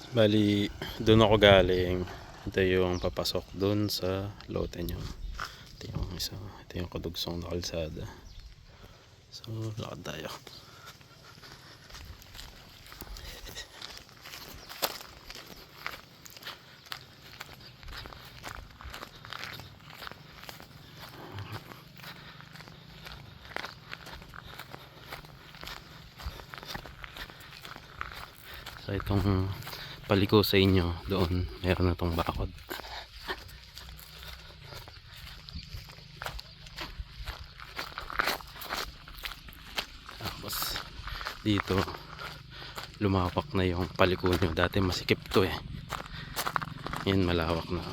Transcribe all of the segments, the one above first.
Bali, doon ako galing. Ito yung papasok doon sa lote nyo. Ito yung isa. Ito yung kadugsong na kalsada. So, lakad tayo. So, itong paliko sa inyo doon, meron na itong bakod. Tapos dito lumawak na yung paliko nyo. Dati masikip to eh. Yan, malawak na.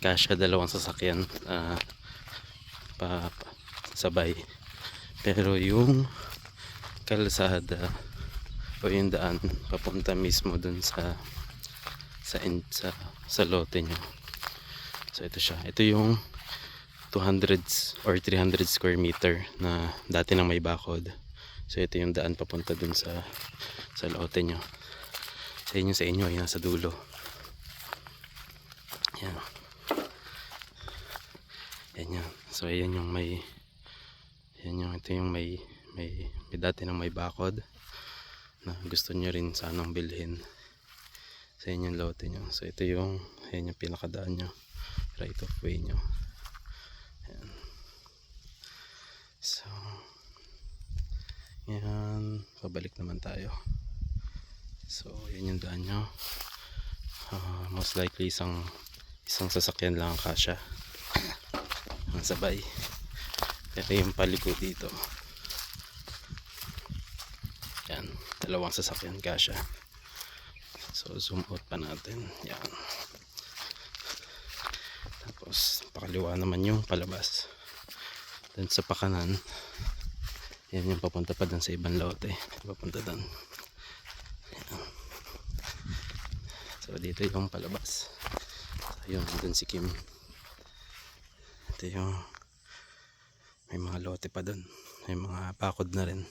Kasya dalawang sasakyan sabay. Pero yung kalsada o yung daan papunta mismo dun sa lote nyo. So ito siya. Ito yung 200 or 300 square meter na dati nang may bakod. So ito yung daan papunta dun sa lote nyo. Sa inyo ay nasa dulo. Yan. Yan yan. So ayan yung ito yung may dati nang may bakod na gusto nyo rin sanang bilhin sa inyong lote nyo. So ito yung pinakadaan nyo, right of way nyo. Ayan. So yan, pabalik naman tayo. So yan yung daan nyo. Most likely isang sasakyan lang ang kasya ang sabay. Pero yung paliko dito, yan, dalawang sasakyan kasya. So zoom out pa natin. Yan. Tapos pakaliwa naman yung palabas. Then sa pakanan, yan yung papunta pa dun sa ibang lote. Papunta dun. Yan. So dito yung palabas. So yun, dun si Kim. Ito yung may mga lote pa dun. May mga bakod na rin.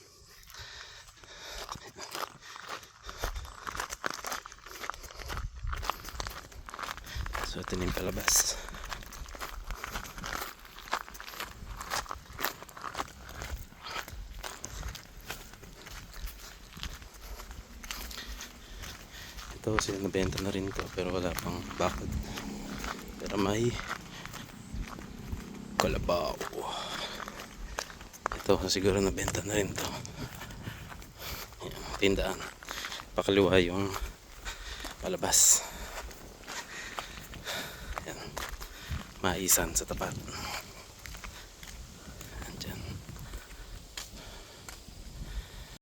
So ito na yung palabas. Ito sila nabenta na rin to pero wala pang bakod. Pero may kalabaw. Ito siguro nabenta na rin to. Ayan, tindaan. Pakaliwa yung palabas. Ayan, maisan sa tapat.